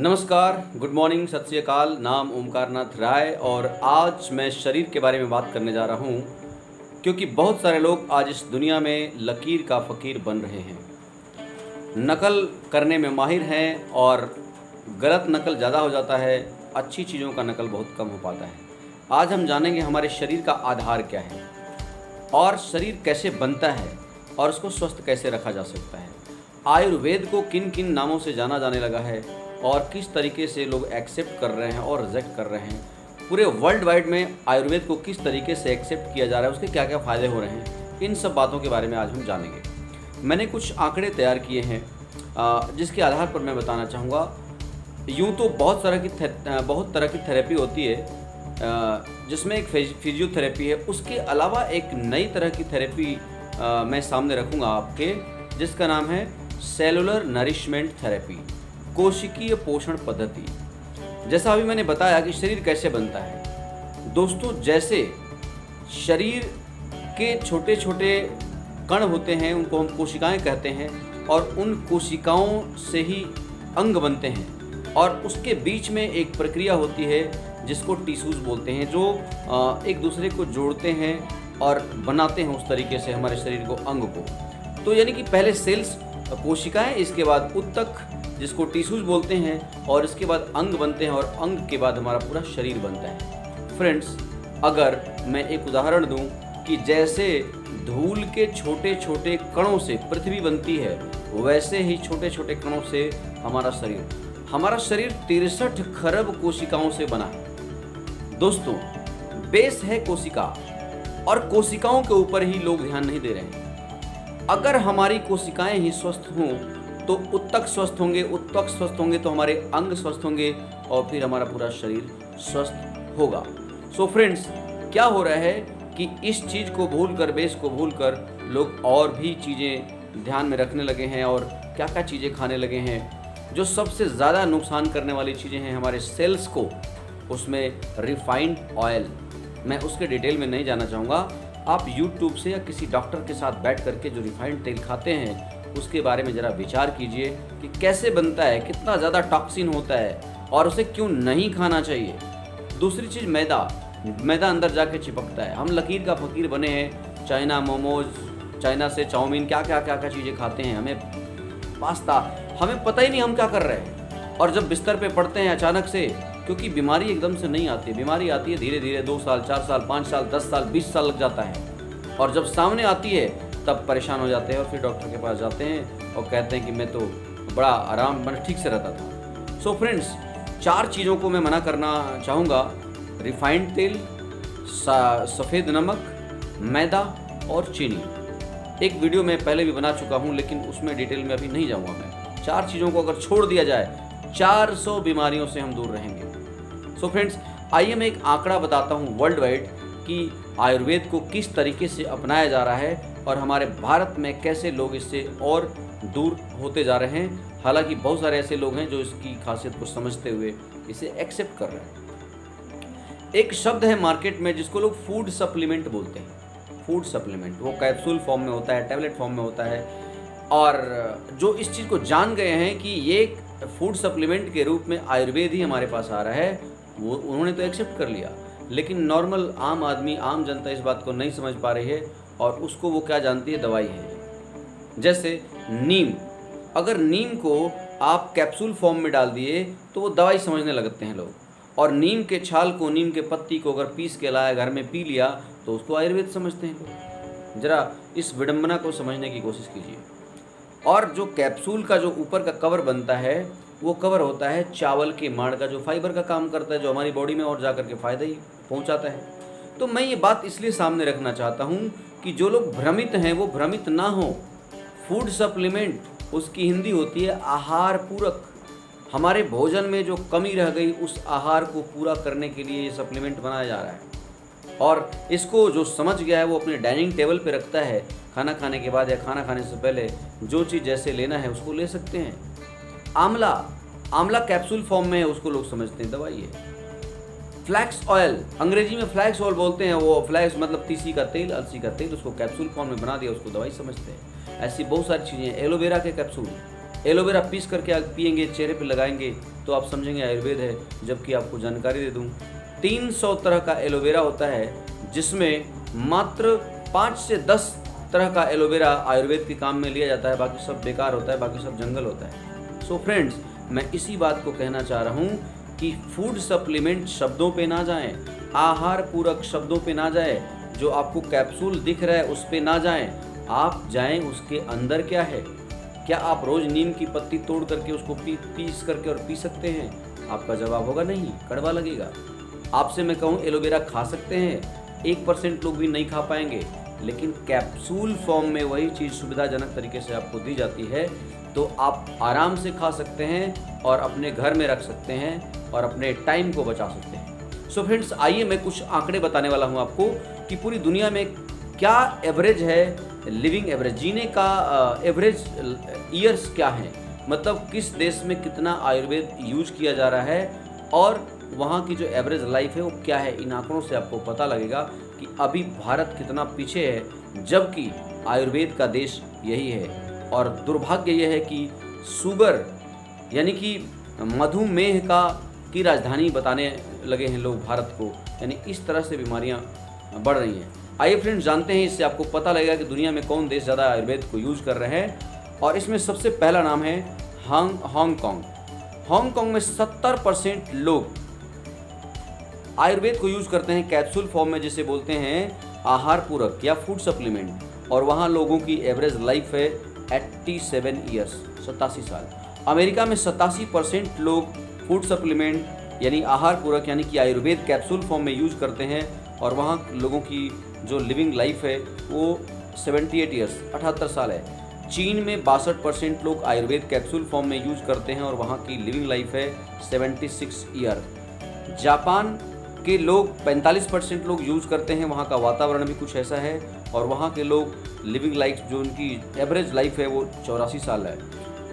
नमस्कार, good morning, सत श्री अकाल। नाम ओमकार नाथ राय और आज मैं शरीर के बारे में बात करने जा रहा हूँ क्योंकि बहुत सारे लोग आज इस दुनिया में लकीर का फ़कीर बन रहे हैं, नकल करने में माहिर हैं और गलत नकल ज़्यादा हो जाता है, अच्छी चीज़ों का नकल बहुत कम हो पाता है। आज हम जानेंगे हमारे शरीर का आधार क्या है और शरीर कैसे बनता है और उसको स्वस्थ कैसे रखा जा सकता है। आयुर्वेद को किन किन नामों से जाना जाने लगा है और किस तरीके से लोग एक्सेप्ट कर रहे हैं और रिजेक्ट कर रहे हैं। पूरे वर्ल्ड वाइड में आयुर्वेद को किस तरीके से एक्सेप्ट किया जा रहा है, उसके क्या क्या फ़ायदे हो रहे हैं, इन सब बातों के बारे में आज हम जानेंगे। मैंने कुछ आंकड़े तैयार किए हैं जिसके आधार पर मैं बताना चाहूँगा। यूँ तो बहुत तरह की थेरेपी होती है जिसमें एक फिजियोथेरेपी है, उसके अलावा एक नई तरह की थेरेपी मैं सामने रखूँगा आपके, जिसका नाम है सेलुलर नरिशमेंट थेरेपी, कोशिकीय पोषण पद्धति। जैसा अभी मैंने बताया कि शरीर कैसे बनता है दोस्तों, जैसे शरीर के छोटे छोटे कण होते हैं उनको हम कोशिकाएं कहते हैं और उन कोशिकाओं से ही अंग बनते हैं और उसके बीच में एक प्रक्रिया होती है जिसको टिश्यूज बोलते हैं, जो एक दूसरे को जोड़ते हैं और बनाते हैं उस तरीके से हमारे शरीर को, अंग को। तो यानी कि पहले सेल्स कोशिकाएं, इसके बाद उत्तक जिसको टिश्यूज बोलते हैं और इसके बाद अंग बनते हैं और अंग के बाद हमारा पूरा शरीर बनता है। फ्रेंड्स, अगर मैं एक उदाहरण दूं कि जैसे धूल के छोटे छोटे कणों से पृथ्वी बनती है, वैसे ही छोटे छोटे कणों से हमारा शरीर 63 खरब कोशिकाओं से बना है। दोस्तों, बेस है कोशिका और कोशिकाओं के ऊपर ही लोग ध्यान नहीं दे रहे हैं। अगर हमारी कोशिकाएं ही स्वस्थ हों तो उत्तक स्वस्थ होंगे, उत्तक स्वस्थ होंगे तो हमारे अंग स्वस्थ होंगे और फिर हमारा पूरा शरीर स्वस्थ होगा। सो फ्रेंड्स, क्या हो रहा है कि इस चीज़ को भूलकर, बेस को भूलकर लोग और भी चीज़ें ध्यान में रखने लगे हैं और क्या क्या चीज़ें खाने लगे हैं। जो सबसे ज़्यादा नुकसान करने वाली चीज़ें हैं हमारे सेल्स को, उसमें रिफाइंड ऑयल, मैं उसके डिटेल में नहीं जाना चाहूँगा। आप यूट्यूब से या किसी डॉक्टर के साथ बैठ करके जो रिफाइंड तेल खाते हैं उसके बारे में ज़रा विचार कीजिए कि कैसे बनता है, कितना ज़्यादा टॉक्सिन होता है और उसे क्यों नहीं खाना चाहिए। दूसरी चीज़, मैदा अंदर जाके चिपकता है। हम लकीर का फ़कीर बने हैं, चाइना मोमोज, चाइना से चाउमीन, क्या चीज़ें खाते हैं, हमें पास्ता, हमें पता ही नहीं हम क्या कर रहे हैं। और जब बिस्तर पे पड़ते हैं अचानक से, क्योंकि बीमारी एकदम से नहीं आती, बीमारी आती है धीरे धीरे, 2 साल, 4 साल, 5 साल, 10 साल, 20 साल लग जाता है और जब सामने आती है तब परेशान हो जाते हैं और फिर डॉक्टर के पास जाते हैं और कहते हैं कि मैं तो बड़ा आराम, मैं ठीक से रहता था। सो फ्रेंड्स, 4 चीज़ों को मैं मना करना चाहूँगा: रिफाइंड तेल, सफ़ेद नमक, मैदा और चीनी। एक वीडियो मैं पहले भी बना चुका हूँ लेकिन उसमें डिटेल में अभी नहीं जाऊँगा मैं। 4 चीज़ों को अगर छोड़ दिया जाए, 400 बीमारियों से हम दूर रहेंगे। सो फ्रेंड्स, आइए मैं एक आंकड़ा बताता हूँ वर्ल्ड वाइड कि आयुर्वेद को किस तरीके से अपनाया जा रहा है और हमारे भारत में कैसे लोग इससे और दूर होते जा रहे हैं। हालांकि बहुत सारे ऐसे लोग हैं जो इसकी खासियत को समझते हुए इसे एक्सेप्ट कर रहे हैं। एक शब्द है मार्केट में जिसको लोग फूड सप्लीमेंट बोलते हैं। फूड सप्लीमेंट वो कैप्सूल फॉर्म में होता है, टैबलेट फॉर्म में होता है, और जो इस चीज़ को जान गए हैं कि ये फूड सप्लीमेंट के रूप में आयुर्वेद ही हमारे पास आ रहा है, वो उन्होंने तो एक्सेप्ट कर लिया। लेकिन नॉर्मल आम आदमी, आम जनता इस बात को नहीं समझ पा रही है और उसको वो क्या जानती है, दवाई है। जैसे नीम, अगर नीम को आप कैप्सूल फॉर्म में डाल दिए तो वो दवाई समझने लगते हैं लोग, और नीम के छाल को, नीम के पत्ती को अगर पीस के लाया, घर में पी लिया तो उसको आयुर्वेद समझते हैं लोग। ज़रा इस विडंबना को समझने की कोशिश कीजिए। और जो कैप्सूल का जो ऊपर का कवर बनता है, वो कवर होता है चावल के माड़ का, जो फाइबर का काम करता है, जो हमारी बॉडी में और जाकर के फ़ायदा ही पहुंचाता है। तो मैं ये बात इसलिए सामने रखना चाहता हूं कि जो लोग भ्रमित हैं वो भ्रमित ना हो। फूड सप्लीमेंट, उसकी हिंदी होती है आहार पूरक। हमारे भोजन में जो कमी रह गई उस आहार को पूरा करने के लिए ये सप्लीमेंट बनाया जा रहा है और इसको जो समझ गया है वो अपने डाइनिंग टेबल पे रखता है। खाना खाने के बाद या खाना खाने से पहले जो चीज़ जैसे लेना है उसको ले सकते हैं। आंवला कैप्सूल फॉर्म में है, उसको लोग समझते हैं दवाई है। फ्लैक्स ऑयल, अंग्रेजी में फ्लैक्स ऑयल बोलते हैं, वो फ्लैक्स मतलब तीसी का तेल, अलसी का तेल, उसको कैप्सूल फॉर्म में बना दिया, उसको दवाई समझते हैं। ऐसी बहुत सारी चीज़ें, एलोवेरा के कैप्सूल, एलोवेरा पीस करके आप पिएंगे, चेहरे पे लगाएंगे तो आप समझेंगे आयुर्वेद है, जबकि आपको जानकारी दे दूं 300 तरह का एलोवेरा होता है, जिसमें मात्र 5 से 10 तरह का एलोवेरा आयुर्वेद के काम में लिया जाता है, बाकी सब बेकार होता है, बाकी सब जंगल होता है। सो फ्रेंड्स, मैं इसी बात को कहना चाह रहा हूँ कि फूड सप्लीमेंट शब्दों पे ना जाएं, आहार पूरक शब्दों पे ना जाएं, जो आपको कैप्सूल दिख रहा है उस पे ना जाएं, आप जाएं उसके अंदर क्या है। क्या आप रोज़ नीम की पत्ती तोड़ करके उसको पीस करके और पी सकते हैं? आपका जवाब होगा नहीं, कड़वा लगेगा। आपसे मैं कहूँ एलोवेरा खा सकते हैं, 1% लोग भी नहीं खा पाएंगे, लेकिन कैप्सूल फॉर्म में वही चीज़ सुविधाजनक तरीके से आपको दी जाती है, तो आप आराम से खा सकते हैं और अपने घर में रख सकते हैं और अपने टाइम को बचा सकते हैं। सो फ्रेंड्स, आइए मैं कुछ आंकड़े बताने वाला हूं आपको कि पूरी दुनिया में क्या एवरेज है, लिविंग एवरेज, जीने का एवरेज ईयर्स क्या है, मतलब किस देश में कितना आयुर्वेद यूज किया जा रहा है और वहाँ की जो एवरेज लाइफ है वो क्या है। इन आंकड़ों से आपको पता लगेगा कि अभी भारत कितना पीछे है, जबकि आयुर्वेद का देश यही है। और दुर्भाग्य यह है कि शुगर यानी कि मधुमेह की राजधानी बताने लगे हैं लोग भारत को, यानी इस तरह से बीमारियां बढ़ रही हैं। आइए फ्रेंड्स, जानते हैं, इससे आपको पता लगेगा कि दुनिया में कौन देश ज़्यादा आयुर्वेद को यूज़ कर रहे हैं। और इसमें सबसे पहला नाम है हांगकांग। हांगकांग में 70% लोग आयुर्वेद को यूज़ करते हैं कैप्सूल फॉर्म में, जिसे बोलते हैं आहार पूरक या फूड सप्लीमेंट, और वहाँ लोगों की एवरेज लाइफ है 87 ईयर्स, 87 साल। अमेरिका में 87% लोग फूड सप्लीमेंट यानी आहार पूरक यानी कि आयुर्वेद कैप्सूल फॉर्म में यूज करते हैं, और वहाँ लोगों की जो लिविंग लाइफ है वो 78 ईयर्स, 78 साल है। चीन में 62% लोग आयुर्वेद कैप्सूल फॉर्म में यूज करते हैं और वहाँ की लिविंग लाइफ है 76 ईयर। जापान के लोग 45% लोग यूज़ करते हैं, वहाँ का वातावरण भी कुछ ऐसा है, और वहाँ के लोग लिविंग लाइफ जो उनकी एवरेज लाइफ है वो 84 साल है।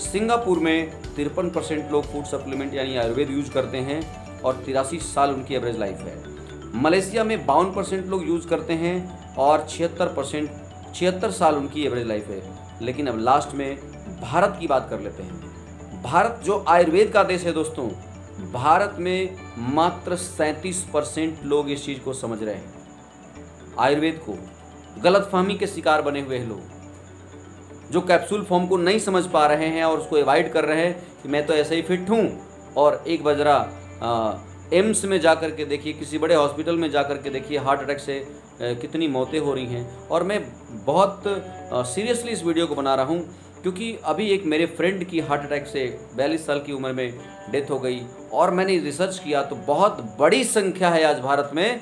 सिंगापुर में 53% लोग फूड सप्लीमेंट यानी आयुर्वेद यूज करते हैं और 83 साल उनकी एवरेज लाइफ है। मलेशिया में 52% लोग यूज़ करते हैं और 76 साल उनकी एवरेज लाइफ है। लेकिन अब लास्ट में भारत की बात कर लेते हैं। भारत जो आयुर्वेद का देश है दोस्तों, भारत में मात्र 37% लोग इस चीज़ को समझ रहे हैं। आयुर्वेद को गलतफहमी के शिकार बने हुए हैं लोग, जो कैप्सूल फॉर्म को नहीं समझ पा रहे हैं और उसको अवॉइड कर रहे हैं कि मैं तो ऐसे ही फिट हूँ। और एक बजरा एम्स में जा कर के देखिए, किसी बड़े हॉस्पिटल में जा कर के देखिए, हार्ट अटैक से कितनी मौतें हो रही हैं। और मैं बहुत सीरियसली इस वीडियो को बना रहा हूँ क्योंकि अभी एक मेरे फ्रेंड की हार्ट अटैक से 42 साल की उम्र में डेथ हो गई, और मैंने रिसर्च किया तो बहुत बड़ी संख्या है आज भारत में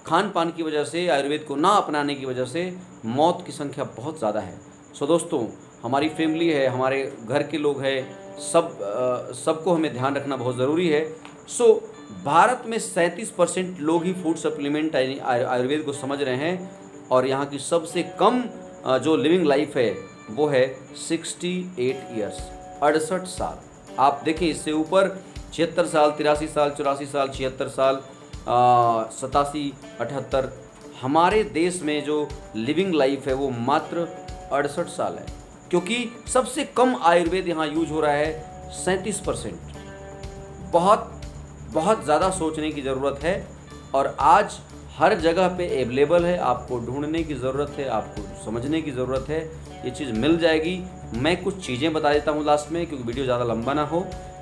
खान पान की वजह से, आयुर्वेद को ना अपनाने की वजह से मौत की संख्या बहुत ज़्यादा है। सो दोस्तों, हमारी फैमिली है, हमारे घर के लोग हैं, सबको हमें ध्यान रखना बहुत ज़रूरी है। सो भारत में 37% लोग ही फूड सप्लीमेंट यानी आयुर्वेद को समझ रहे हैं, और यहाँ की सबसे कम जो लिविंग लाइफ है वो है 68 ईयर्स, 68 साल। आप देखिए, इससे ऊपर 76 साल, 83 साल, 84 साल, 76 साल, 87, 78। हमारे देश में जो लिविंग लाइफ है वो मात्र 68 साल है, क्योंकि सबसे कम आयुर्वेद यहाँ यूज हो रहा है 37%। बहुत ज़्यादा सोचने की ज़रूरत है, और आज हर जगह पे अवेलेबल है। आपको ढूंढने की ज़रूरत है, आपको समझने की ज़रूरत है, ये चीज़ मिल जाएगी। मैं कुछ चीज़ें बता देता हूँ लास्ट में, क्योंकि वीडियो ज़्यादा लंबा ना हो,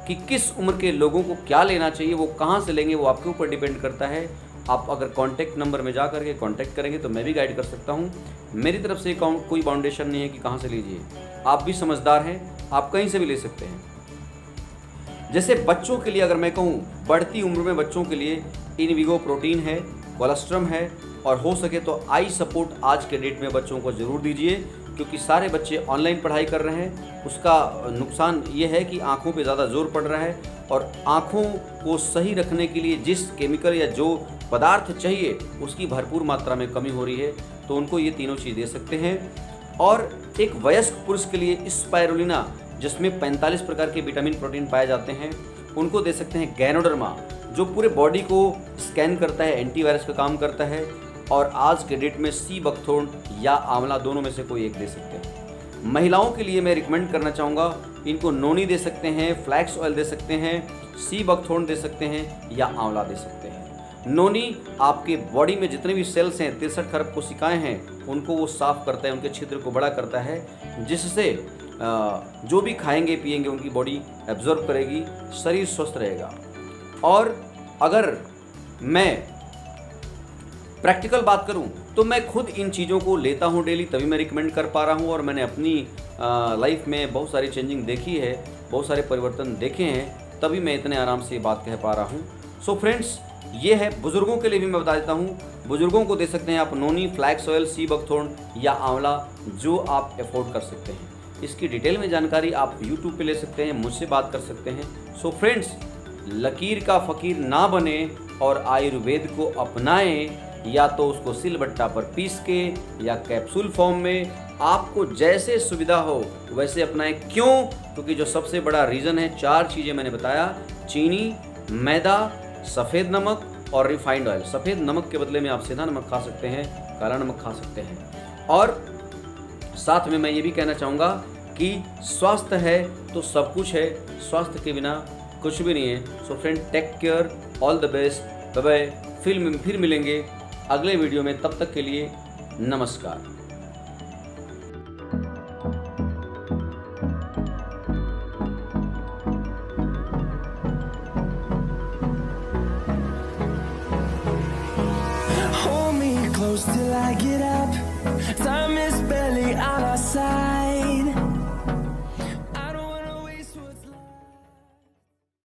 कि किस उम्र के लोगों को क्या लेना चाहिए, वो कहाँ से लेंगे वो आपके ऊपर डिपेंड करता है। आप अगर कॉन्टैक्ट नंबर में जा करके कॉन्टैक्ट करेंगे तो मैं भी गाइड कर सकता हूँ। मेरी तरफ से कोई बाउंडेशन नहीं है कि कहाँ से लीजिए, आप भी समझदार हैं, आप कहीं से भी ले सकते हैं। जैसे बच्चों के लिए अगर मैं कहूँ, बढ़ती उम्र में बच्चों के लिए इनविगो प्रोटीन है, कोलेस्ट्रम है, और हो सके तो आई सपोर्ट आज के डेट में बच्चों को ज़रूर दीजिए, क्योंकि सारे बच्चे ऑनलाइन पढ़ाई कर रहे हैं। उसका नुकसान ये है कि आँखों पे ज़्यादा जोर पड़ रहा है, और आँखों को सही रखने के लिए जिस केमिकल या जो पदार्थ चाहिए उसकी भरपूर मात्रा में कमी हो रही है, तो उनको ये तीनों चीज़ दे सकते हैं। और एक वयस्क पुरुष के लिए स्पाइरुलिना, जिसमें 45 प्रकार के विटामिन प्रोटीन पाए जाते हैं, उनको दे सकते हैं। गैनोडर्मा, जो पूरे बॉडी को स्कैन करता है, एंटीवायरस का काम करता है। और आज के डेट में सी बकथोर्न या आंवला, दोनों में से कोई एक दे सकते हैं। महिलाओं के लिए मैं रिकमेंड करना चाहूँगा इनको नोनी दे सकते हैं, फ्लैक्स ऑयल दे सकते हैं, सी बकथॉर्न दे सकते हैं या आंवला दे सकते हैं। नोनी आपके बॉडी में जितने भी सेल्स हैं, 63 खरब कोशिकाएं हैं, उनको वो साफ करता है, उनके छिद्र को बड़ा करता है, जिससे जो भी खाएंगे पिएंगे उनकी बॉडी एब्जॉर्ब करेगी, शरीर स्वस्थ रहेगा। और अगर मैं प्रैक्टिकल बात करूं तो मैं खुद इन चीज़ों को लेता हूं डेली, तभी मैं रिकमेंड कर पा रहा हूं। और मैंने अपनी लाइफ में बहुत सारी चेंजिंग देखी है, बहुत सारे परिवर्तन देखे हैं, तभी मैं इतने आराम से ये बात कह पा रहा हूं। सो फ्रेंड्स, ये है बुजुर्गों के लिए भी मैं बता देता हूँ। बुजुर्गों को दे सकते हैं आप नोनी, फ्लैक्स ऑयल, सी बकथॉर्न या आंवला, जो आप अफोर्ड कर सकते हैं। इसकी डिटेल में जानकारी आप यूट्यूब पे ले सकते हैं, मुझसे बात कर सकते हैं। सो फ्रेंड्स, लकीर का फ़कीर ना बने और आयुर्वेद को अपनाएं, या तो उसको सिलबट्टा पर पीस के या कैप्सूल फॉर्म में, आपको जैसे सुविधा हो वैसे अपनाएं। क्यों? क्योंकि जो सबसे बड़ा रीज़न है, 4 चीज़ें मैंने बताया, चीनी, मैदा, सफ़ेद नमक और रिफाइंड ऑयल। सफ़ेद नमक के बदले में आप सीधा नमक खा सकते हैं, काला नमक खा सकते हैं। और साथ में मैं ये भी कहना चाहूँगा कि स्वास्थ्य है तो सब कुछ है, स्वास्थ्य के बिना कुछ भी नहीं है। So friend, take care, all the best, bye bye. फिर मिलेंगे अगले वीडियो में, तब तक के लिए नमस्कार। Hold me close till I get up. Time is barely on our side.